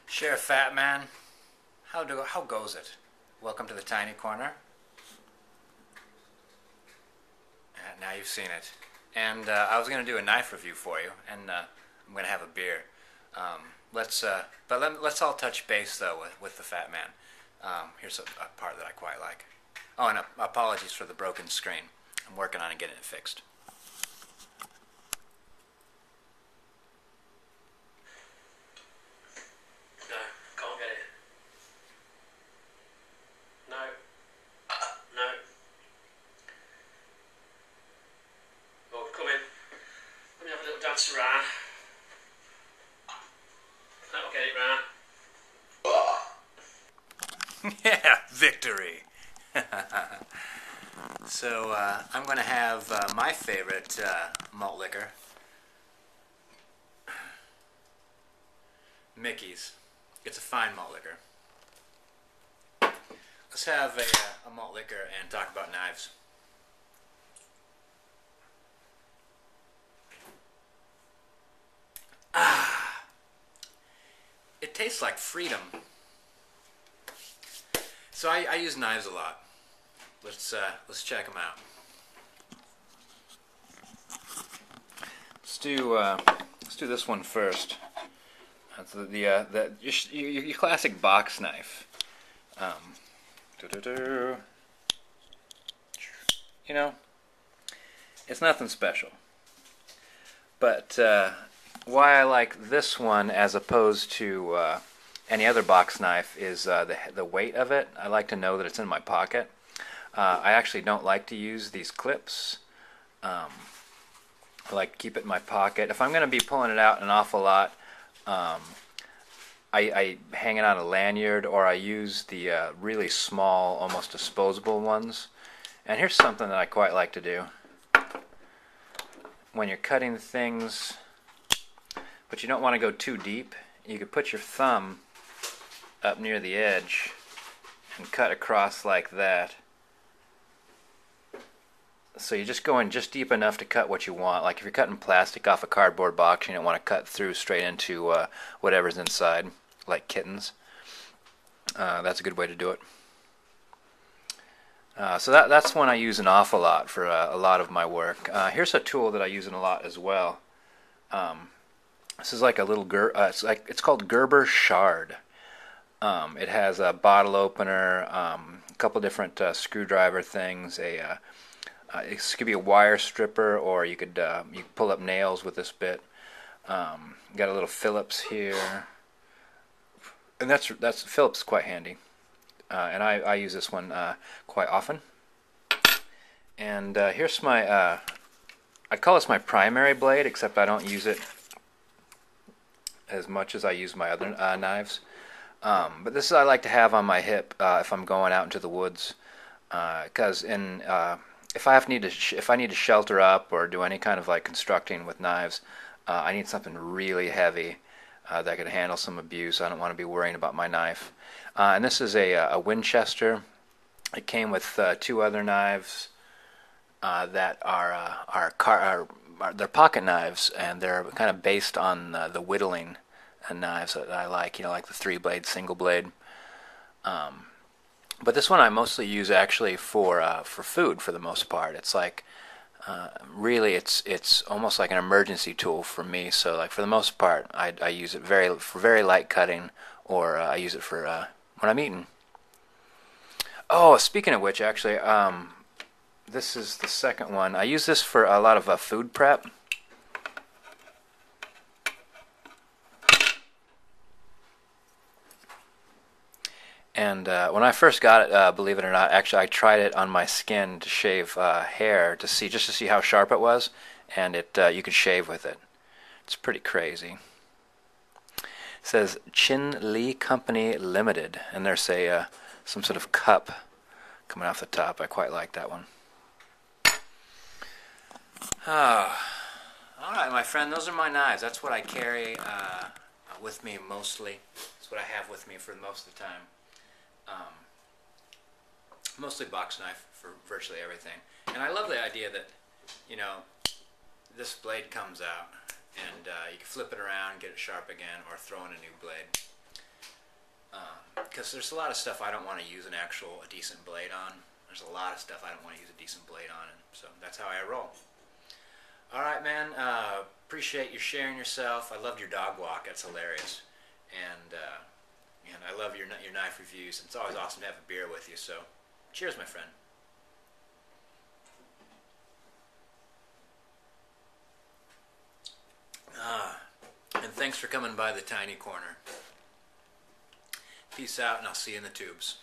Sheriff Fat Man, how goes it? Welcome to the tiny corner. Now you've seen it. And I was going to do a knife review for you, and I'm going to have a beer. Let's all touch base though with the Fat Man. Here's a part that I quite like. Oh, and apologies for the broken screen. I'm working on getting it fixed. No, can't get it. No. No. Oh, come in. Let me have a little dance around. That'll get it round. Yeah, victory. So I'm going to have my favorite malt liquor, Mickey's. It's a fine malt liquor. Let's have a malt liquor and talk about knives. It tastes like freedom. So I use knives a lot. Let's check them out. Let's do this one first. That's your classic box knife. You know, it's nothing special. But why I like this one as opposed to any other box knife is the weight of it. I like to know that it's in my pocket. I actually don't like to use these clips. I like to keep it in my pocket. If I'm going to be pulling it out an awful lot, I hang it on a lanyard, or I use the really small, almost disposable ones. And here's something that I quite like to do. When you're cutting things, but you don't want to go too deep, you could put your thumb up near the edge and cut across like that. So you're just going just deep enough to cut what you want. Like if you're cutting plastic off a cardboard box, you don't want to cut through straight into whatever's inside, like kittens. That's a good way to do it. So that's one I use an awful lot for a lot of my work. Here's a tool that I use in a lot as well. This is like a little it's called Gerber Shard. It has a bottle opener, a couple different screwdriver things. It could be a wire stripper, or you could pull up nails with this bit. Got a little Phillips here, and that's Phillips is quite handy. And I use this one quite often. And here's my I call this my primary blade, except I don't use it as much as I use my other knives. But this is I like to have on my hip if I'm going out into the woods, because if I need to shelter up or do any kind of like constructing with knives, I need something really heavy that could handle some abuse. I don't want to be worrying about my knife. And this is a Winchester. It came with two other knives that they're pocket knives, and they're kind of based on the whittling knives that I like. You know, like the 3-blade, single blade. But this one I mostly use actually for food for the most part. It's like really it's almost like an emergency tool for me. So like for the most part I use it for very light cutting, or I use it for when I'm eating. Oh, speaking of which, actually, this is the second one. I use this for a lot of food prep. And when I first got it, believe it or not, actually I tried it on my skin to shave hair just to see how sharp it was, and you could shave with it. It's pretty crazy. It says Chin Lee Company Limited, and there's some sort of cup coming off the top. I quite like that one. Oh, all right, my friend. Those are my knives. That's what I carry with me mostly. That's what I have with me for most of the time. Mostly box knife for virtually everything. And I love the idea that, you know, this blade comes out and you can flip it around, get it sharp again, or throw in a new blade. there's a lot of stuff I don't want to use a decent blade on. There's a lot of stuff I don't want to use a decent blade on, and so that's how I roll. All right, man. Appreciate you sharing yourself. I loved your dog walk. That's hilarious. And I love your knife reviews. It's always awesome to have a beer with you. So, cheers, my friend. And thanks for coming by the Tiny Corner. Peace out, and I'll see you in the tubes.